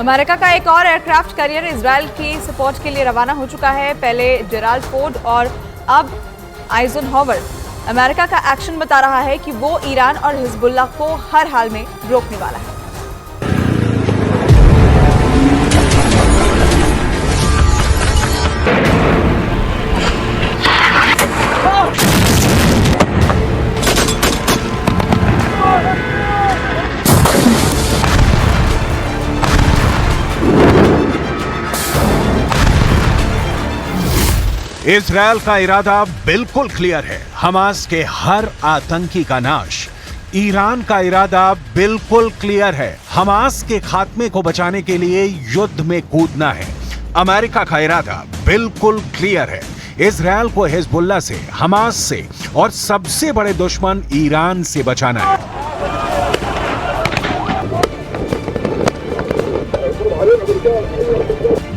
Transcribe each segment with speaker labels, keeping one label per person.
Speaker 1: America का एक और एयरक्राफ्ट कैरियर इजरायल की सपोर्ट के लिए रवाना हो चुका है। पहले जेराल्ड फोर्ड और अब आइजनहोवर। अमेरिका का एक्शन बता रहा है कि वो ईरान और हिजबुल्लाह को हर हाल में रोकने वाला है।
Speaker 2: इजरायल का इरादा बिल्कुल क्लियर है, हमास के हर आतंकी का नाश। ईरान का इरादा बिल्कुल क्लियर है, हमास के खात्मे को बचाने के लिए युद्ध में कूदना है। अमेरिका का इरादा बिल्कुल क्लियर है, इजरायल को हिजबुल्लाह से, हमास से और सबसे बड़े दुश्मन ईरान से बचाना है।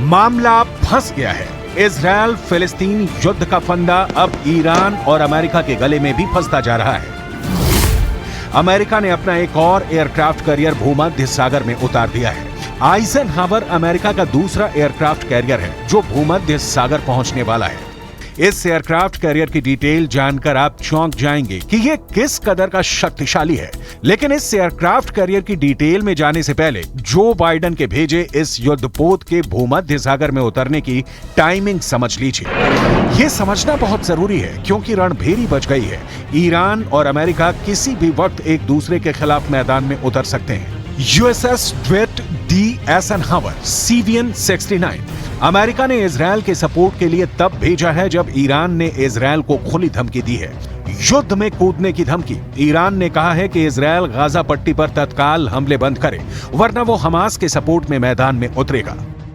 Speaker 2: मामला फंस गया है। इजरायल फिलिस्तीन युद्ध का फंदा अब ईरान और अमेरिका के गले में भी फंसता जा रहा है। अमेरिका ने अपना एक और एयरक्राफ्ट कैरियर भूमध्य सागर में उतार दिया है। आइजनहावर अमेरिका का दूसरा एयरक्राफ्ट कैरियर है जो भूमध्य सागर पहुंचने वाला है। इस एयरक्राफ्ट कैरियर की डिटेल जानकर आप चौंक जाएंगे कि यह किस कदर का शक्तिशाली है। लेकिन इस एयरक्राफ्ट कैरियर की डिटेल में जाने से पहले जो बाइडेन के भेजे इस युद्धपोत के भूमध्य सागर में उतरने की टाइमिंग समझ लीजिए। यह समझना बहुत जरूरी है क्योंकि रणभेरी बच गई है। ईरान और अमेरिका किसी भी वक्त एक दूसरे के खिलाफ मैदान में उतर सकते हैं। यूएसएस ड्वेट डी एइजनहावर CVN 69 अमेरिका ने इजरायल के सपोर्ट के लिए तब भेजा है जब ईरान ने इजरायल को खुली धमकी दी है, युद्ध में कूदने की धमकी। ईरान ने कहा है कि इजरायल गाजा पट्टी पर तत्काल हमले बंद करे वरना वो हमास के सपोर्ट में मैदान में उतरेगा।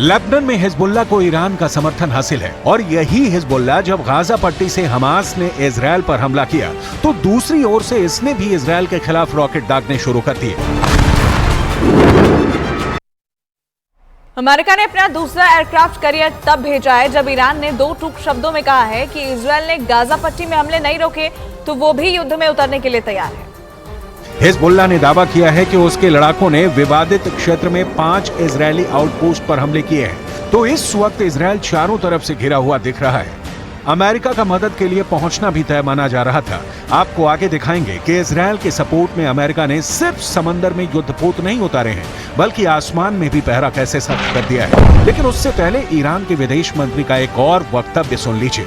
Speaker 2: लेबनान में हिजबुल्लाह को ईरान का समर्थन हासिल है और यही हिजबुल्लाह जब गाजा पट्टी से हमास ने इजरायल पर हमला किया तो दूसरी ओर से इसने भी इजरायल के खिलाफ रॉकेट दागने शुरू कर दिए।
Speaker 1: अमेरिका ने अपना दूसरा एयरक्राफ्ट कैरियर तब भेजा है जब ईरान ने दो टूक शब्दों में कहा है कि इजरायल ने गाजा पट्टी में हमले नहीं रोके तो वो भी युद्ध में उतरने के लिए तैयार है।
Speaker 2: हिजबुल्लाह ने दावा किया है कि उसके लड़ाकों ने विवादित क्षेत्र में 5 इजरायली आउटपोस्ट पर हमले किए हैं, तो इस वक्त इजरायल चारों तरफ से घिरा हुआ दिख रहा है। अमेरिका का मदद के लिए पहुंचना भी तय माना जा रहा था। आपको आगे दिखाएंगे कि इजरायल के सपोर्ट में अमेरिका ने सिर्फ समंदर में युद्धपोत नहीं उतारे हैं बल्कि आसमान में भी पहरा कैसे सख्त कर दिया है। लेकिन उससे पहले ईरान के विदेश मंत्री का एक और वक्तव्य सुन लीजिए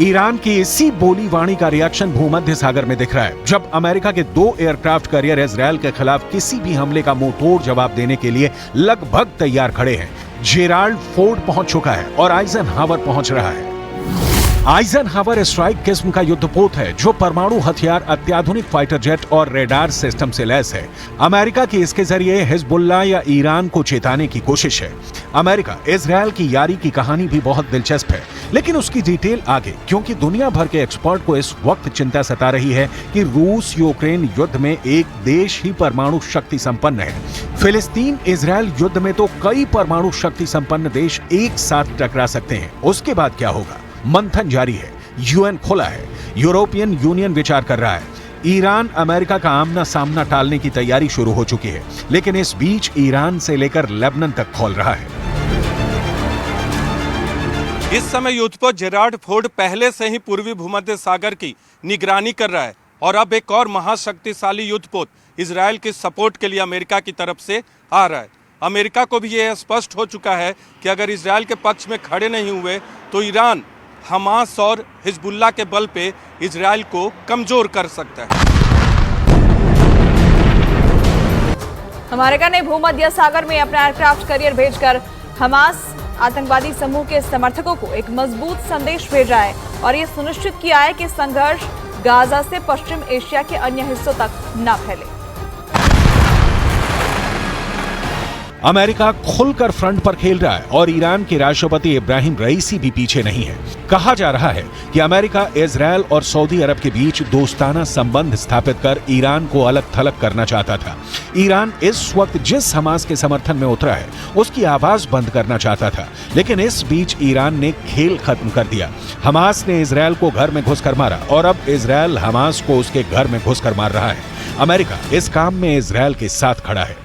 Speaker 2: ईरान की इसी बोली वाणी का रिएक्शन भूमध्य सागर में दिख रहा है जब अमेरिका के 2 एयरक्राफ्ट कैरियर इजरायल के खिलाफ किसी भी हमले का मुंह तोड़ जवाब देने के लिए लगभग तैयार खड़े हैं। जेराल्ड फोर्ड पहुंच चुका है और आइजनहावर पहुंच रहा है। आइजनहावर स्ट्राइक किस्म का युद्धपोत है जो परमाणु हथियार, अत्याधुनिक फाइटर जेट और रेडार सिस्टम से लैस है। अमेरिका की इसके जरिए हिजबुल्लाह या ईरान को चेताने की कोशिश है। अमेरिका इजरायल की यारी की कहानी भी बहुत दिलचस्प है लेकिन उसकी डिटेल आगे, क्योंकि दुनिया भर के एक्सपर्ट को इस वक्त चिंता सता रही है कि रूस यूक्रेन युद्ध में एक देश ही परमाणु शक्ति संपन्न है। फिलिस्तीन इजरायल युद्ध में तो कई परमाणु शक्ति संपन्न देश एक साथ टकरा सकते हैं। उसके बाद क्या होगा? मंथन जारी है, यूएन खोला है, यूरोपियन यूनियन विचार कर रहा है, ईरान अमेरिका का आमना सामना टालने की तैयारी शुरू हो चुकी है। लेकिन इस बीच ईरान से लेकर लेबनान तक खोल रहा है।
Speaker 3: इस समय युद्धपोत जेराल्ड फोर्ड पहले से ही पूर्वी भूमध्य सागर की निगरानी कर रहा है और अब एक और महाशक्तिशाली युद्धपोत इजरायल के सपोर्ट के लिए अमेरिका की तरफ से आ रहा है। अमेरिका को भी यह स्पष्ट हो चुका है कि अगर इजराइल के पक्ष में खड़े नहीं हुए तो ईरान हमास और हिजबुल्लाह के बल पे इजराइल को कमजोर कर सकता है।
Speaker 1: अमेरिका ने भूमध्य सागर में अपना एयरक्राफ्ट कैरियर भेजकर हमास आतंकवादी समूह के समर्थकों को एक मजबूत संदेश भेजा है और ये सुनिश्चित किया है कि संघर्ष गाजा से पश्चिम एशिया के अन्य हिस्सों तक न फैले।
Speaker 2: अमेरिका खुलकर फ्रंट पर खेल रहा है और ईरान के राष्ट्रपति इब्राहिम रईसी भी पीछे नहीं है। कहा जा रहा है कि अमेरिका इजरायल और सऊदी अरब के बीच दोस्ताना संबंध स्थापित कर ईरान को अलग थलग करना चाहता था। ईरान इस वक्त जिस हमास के समर्थन में उतरा है उसकी आवाज बंद करना चाहता था, लेकिन इस बीच ईरान ने खेल खत्म कर दिया। हमास ने इजरायल को घर में घुसकर मारा और अब इजरायल हमास को उसके घर में घुसकर मार रहा है। अमेरिका इस काम में इजरायल के साथ खड़ा है।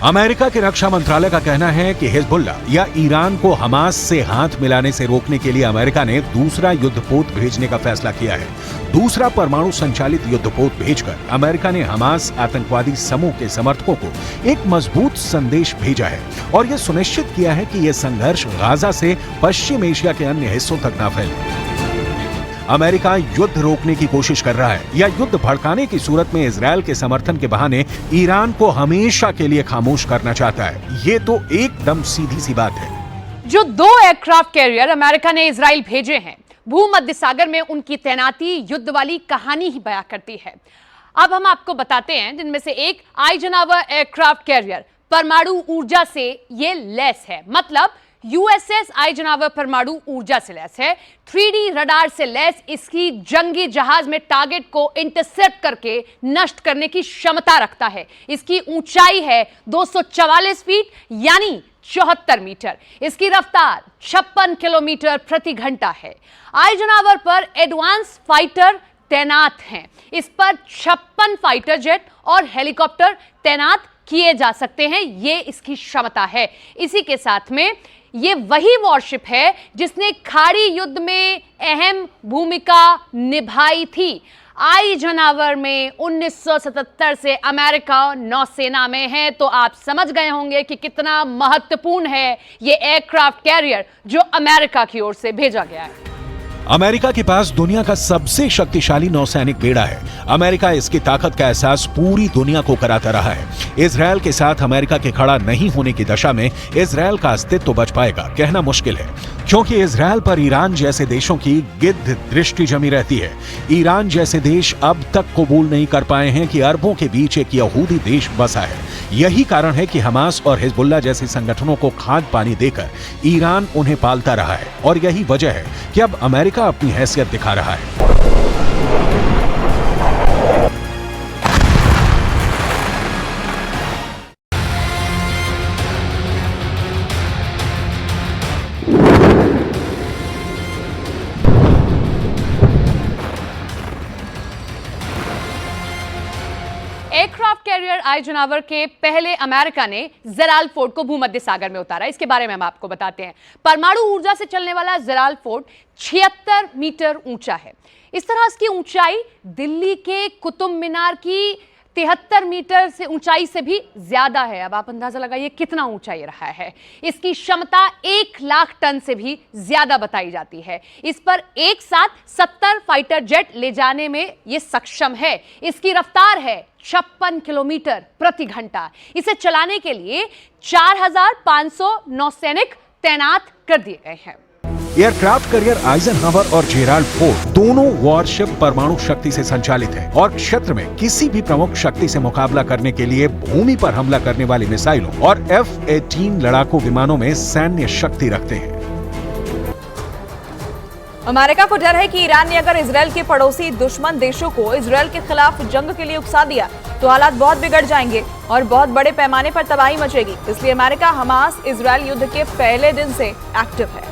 Speaker 2: अमेरिका के रक्षा मंत्रालय का कहना है कि हिजबुल्लाह या ईरान को हमास से हाथ मिलाने से रोकने के लिए अमेरिका ने दूसरा युद्धपोत भेजने का फैसला किया है। दूसरा परमाणु संचालित युद्धपोत भेजकर अमेरिका ने हमास आतंकवादी समूह के समर्थकों को एक मजबूत संदेश भेजा है और यह सुनिश्चित किया है कि यह संघर्ष गाजा से पश्चिम एशिया के अन्य हिस्सों तक न फैले। अमेरिका युद्ध रोकने की कोशिश कर रहा है या युद्ध भड़काने की सूरत में इजरायल के समर्थन के बहाने ईरान को हमेशा के लिए खामोश करना चाहता है। ये तो एकदम सीधी सी बात है।
Speaker 4: जो 2 एयरक्राफ्ट कैरियर अमेरिका ने इजराइल भेजे हैं, भूमध्य सागर में उनकी तैनाती युद्ध वाली कहानी ही बयां करती है। अब हम आपको बताते हैं जिनमें से एक आइजनहावर एयरक्राफ्ट कैरियर परमाणु ऊर्जा से ये लैस है, मतलब यूएसएस आइजनहावर परमाणु ऊर्जा से लैस है, 3D रडार से लैस इसकी जंगी जहाज में टारगेट को इंटरसेप्ट करके नष्ट करने की क्षमता रखता है। इसकी ऊंचाई है 244 फीट यानी 74 मीटर। इसकी रफ्तार 56 किलोमीटर प्रति घंटा है। आइजनहावर पर एडवांस फाइटर तैनात हैं। इस पर 56 फाइटर जेट और हेलीकॉप्टर तैनात किए जा सकते हैं। ये इसकी क्षमता है। इसी के साथ में ये वही वॉरशिप है जिसने खाड़ी युद्ध में अहम भूमिका निभाई थी। आइजनहावर में 1977 से अमेरिका नौसेना में है, तो आप समझ गए होंगे कि कितना महत्वपूर्ण है ये एयरक्राफ्ट कैरियर जो अमेरिका की ओर से भेजा गया है।
Speaker 2: अमेरिका के पास दुनिया का सबसे शक्तिशाली नौसैनिक बेड़ा है। अमेरिका इसकी ताकत का एहसास पूरी दुनिया को कराता रहा है। इजरायल के साथ अमेरिका के खड़ा नहीं होने की दशा में इजरायल का अस्तित्व बच पाएगा कहना मुश्किल है, क्योंकि इजरायल पर ईरान जैसे देशों की गिद्ध दृष्टि जमी रहती है। ईरान जैसे देश अब तक कबूल नहीं कर पाए हैं कि अरबों के बीच एक यहूदी देश बसा है। यही कारण है कि हमास और हिजबुल्लाह जैसे संगठनों को खाद पानी देकर ईरान उन्हें पालता रहा है और यही वजह है कि अब अमेरिका अपनी हैसियत दिखा रहा है।
Speaker 4: एयरक्राफ्ट कैरियर आइजनहावर के पहले अमेरिका ने जेराल्ड फोर्ड को भूमध्य सागर में उतारा। इसके बारे में हम आपको बताते हैं। परमाणु ऊर्जा से चलने वाला जेराल्ड फोर्ड 76 मीटर ऊंचा है। इस तरह इसकी ऊंचाई दिल्ली के कुतुब मीनार की 73 मीटर से ऊंचाई से भी ज्यादा है। अब आप अंदाजा लगाइए कितना ऊंचाई रहा है। इसकी क्षमता 1 लाख टन से भी ज्यादा बताई जाती है। इस पर एक साथ 70 फाइटर जेट ले जाने में यह सक्षम है। इसकी रफ्तार है 56 किलोमीटर प्रति घंटा। इसे चलाने के लिए 4500 नौसैनिक तैनात कर दिए गए हैं।
Speaker 2: एयरक्राफ्ट कैरियर आइजनहावर और जेराल्ड फोर्ड दोनों वॉरशिप परमाणु शक्ति से संचालित है और क्षेत्र में किसी भी प्रमुख शक्ति से मुकाबला करने के लिए भूमि पर हमला करने वाली मिसाइलों और F-18 लड़ाकू विमानों में सैन्य शक्ति रखते हैं।
Speaker 1: अमेरिका को डर है कि ईरान ने अगर इजरायल के पड़ोसी दुश्मन देशों को इजरायल के खिलाफ जंग के लिए उकसा दिया तो हालात बहुत बिगड़ जाएंगे और बहुत बड़े पैमाने पर तबाही मचेगी। इसलिए अमेरिका हमास इजरायल युद्ध के पहले दिन से एक्टिव है।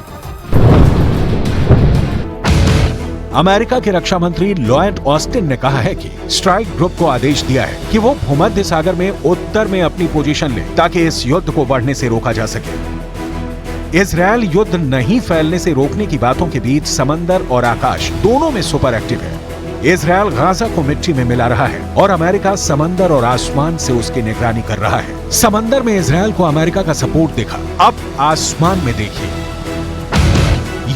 Speaker 2: अमेरिका के रक्षा मंत्री लॉयड ऑस्टिन ने कहा है कि स्ट्राइक ग्रुप को आदेश दिया है कि वो भूमध्य सागर में उत्तर में अपनी पोजीशन ले ताकि इस युद्ध को बढ़ने से रोका जा सके। इजरायल युद्ध नहीं फैलने से रोकने की बातों के बीच समंदर और आकाश दोनों में सुपर एक्टिव है। इजरायल गाजा को मिट्टी में मिला रहा है और अमेरिका समंदर और आसमान से उसकी निगरानी कर रहा है। समंदर में इजरायल को अमेरिका का सपोर्ट दिखा, अब आसमान में देखिए।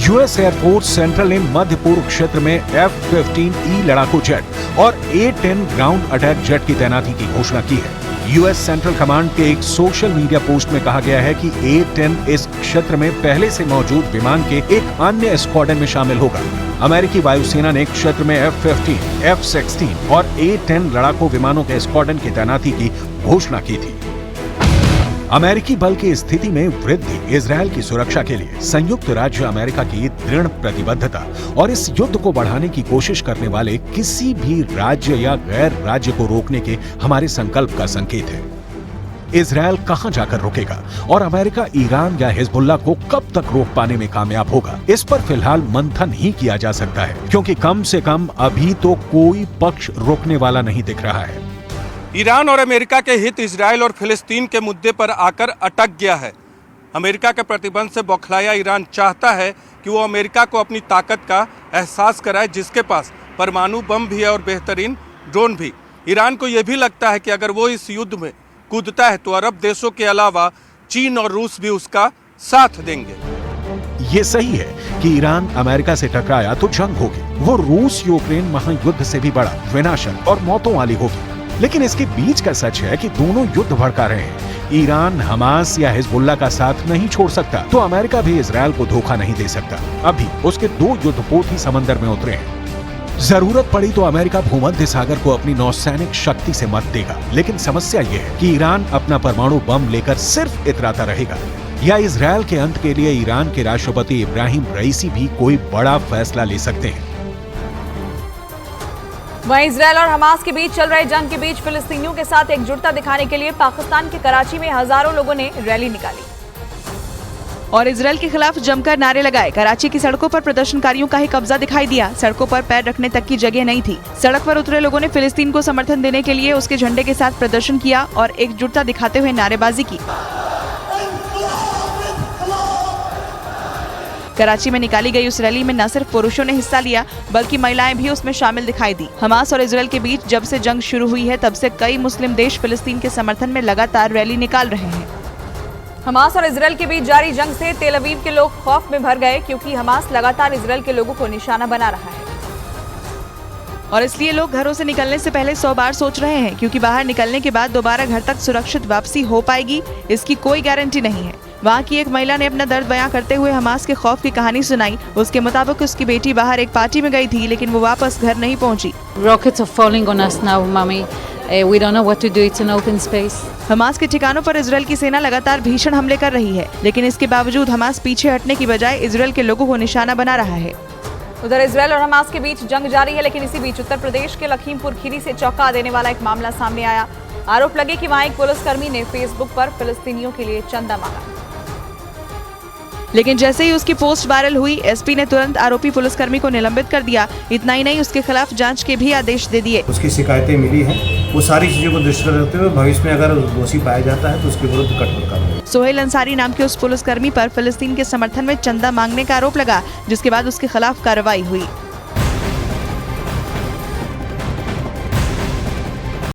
Speaker 2: यूएस एयरफोर्स सेंट्रल ने मध्य पूर्व क्षेत्र में F-15E लड़ाकू जेट और A-10 ग्राउंड अटैक जेट की तैनाती की घोषणा की है। यूएस सेंट्रल कमांड के एक सोशल मीडिया पोस्ट में कहा गया है कि A-10 इस क्षेत्र में पहले से मौजूद विमान के एक अन्य स्क्वाड्रन में शामिल होगा। अमेरिकी वायुसेना ने क्षेत्र में F-15, F-16 और A-10 लड़ाकू विमानों के स्क्वाड्रन की तैनाती की घोषणा की थी। अमेरिकी बल की स्थिति में वृद्धि इजरायल की सुरक्षा के लिए संयुक्त राज्य अमेरिका की दृढ़ प्रतिबद्धता और इस युद्ध को बढ़ाने की कोशिश करने वाले किसी भी राज्य या गैर राज्य को रोकने के हमारे संकल्प का संकेत है। इजरायल कहां जाकर रुकेगा और अमेरिका ईरान या हिजबुल्लाह को कब तक रोक पाने में कामयाब होगा, इस पर फिलहाल मंथन ही किया जा सकता है, क्योंकि कम से कम अभी तो कोई पक्ष रोकने वाला नहीं दिख रहा है।
Speaker 3: ईरान और अमेरिका के हित इजरायल और फिलिस्तीन के मुद्दे पर आकर अटक गया है। अमेरिका के प्रतिबंध से बौखलाया ईरान चाहता है कि वो अमेरिका को अपनी ताकत का एहसास कराए, जिसके पास परमाणु बम भी है और बेहतरीन ड्रोन भी। ईरान को यह भी लगता है कि अगर वो इस युद्ध में कूदता है तो अरब देशों के अलावा चीन और रूस भी उसका साथ देंगे।
Speaker 2: ये सही है कि ईरान अमेरिका से टकराया तो जंग होगी, वो रूस यूक्रेन महायुद्ध से भी बड़ा, विनाशक और मौतों वाली होगी। लेकिन इसके बीच का सच है कि दोनों युद्ध भड़का रहे हैं। ईरान हमास या हिजबुल्लाह का साथ नहीं छोड़ सकता, तो अमेरिका भी इजरायल को धोखा नहीं दे सकता। अभी उसके 2 युद्धपोत ही समंदर में उतरे हैं। जरूरत पड़ी तो अमेरिका भूमध्य सागर को अपनी नौसैनिक शक्ति से मत देगा, लेकिन समस्या ये है कि ईरान अपना परमाणु बम लेकर सिर्फ इतराता रहेगा, या इजरायल के अंत के लिए ईरान के राष्ट्रपति इब्राहिम रईसी भी कोई बड़ा फैसला ले सकते हैं।
Speaker 1: वहीं इजरायल और हमास के बीच चल रहे जंग के बीच फिलिस्तीनियों के साथ एकजुटता दिखाने के लिए पाकिस्तान के कराची में हजारों लोगों ने रैली निकाली
Speaker 5: और इजरायल के खिलाफ जमकर नारे लगाए। कराची की सड़कों पर प्रदर्शनकारियों का ही कब्जा दिखाई दिया। सड़कों पर पैर रखने तक की जगह नहीं थी। सड़क पर उतरे लोगों ने फिलिस्तीन को समर्थन देने के लिए उसके झंडे के साथ प्रदर्शन किया और एकजुटता दिखाते हुए नारेबाजी की। कराची में निकाली गई उस रैली में न सिर्फ पुरुषों ने हिस्सा लिया, बल्कि महिलाएं भी उसमें शामिल दिखाई दी। हमास और इजरायल के बीच जब से जंग शुरू हुई है, तब से कई मुस्लिम देश फिलिस्तीन के समर्थन में लगातार रैली निकाल रहे हैं।
Speaker 1: हमास और इजरायल के बीच जारी जंग से तेल अवीव के लोग खौफ में भर गए, क्योंकि हमास लगातार इजरायल के लोगों को निशाना बना रहा है।
Speaker 5: और इसलिए लोग घरों से निकलने से पहले 100 बार सोच रहे हैं, क्योंकि बाहर निकलने के बाद दोबारा घर तक सुरक्षित वापसी हो पाएगी, इसकी कोई गारंटी नहीं है। वहाँ की एक महिला ने अपना दर्द बयां करते हुए हमास के खौफ की कहानी सुनाई। उसके मुताबिक उसकी बेटी बाहर एक पार्टी में गई थी, लेकिन वो वापस घर नहीं पहुंची।
Speaker 6: Rockets are falling on us now, mommy. We don't know what to do. It's an open space.
Speaker 5: Hamas के ठिकानों पर इजरायल की सेना लगातार भीषण हमले कर रही है, लेकिन इसके बावजूद हमास पीछे हटने की बजाय इजरायल के लोगों को निशाना बना रहा है।
Speaker 1: उधर इजरायल और हमास के बीच जंग जारी है, लेकिन इसी बीच उत्तर प्रदेश के लखीमपुर खीरी से चौंका देने वाला एक मामला सामने आया। आरोप लगे कि वहाँ एक पुलिसकर्मी ने फेसबुक पर फिलिस्तीनियों के लिए चंदा मांगा,
Speaker 5: लेकिन जैसे ही उसकी पोस्ट वायरल हुई, एसपी ने तुरंत आरोपी पुलिसकर्मी को निलंबित कर दिया। इतना ही नहीं, उसके खिलाफ जांच के भी आदेश दे दिए।
Speaker 7: उसकी शिकायतें मिली हैं, वो सारी चीजों को दृष्टि रखते हुए भविष्य में अगर दोषी पाया जाता है तो उसके विरुद्ध कठोर कार्रवाई।
Speaker 5: सोहेल अंसारी नाम के उस पुलिसकर्मी पर फिलिस्तीन के समर्थन में चंदा मांगने का आरोप लगा, जिसके बाद उसके खिलाफ कार्रवाई हुई।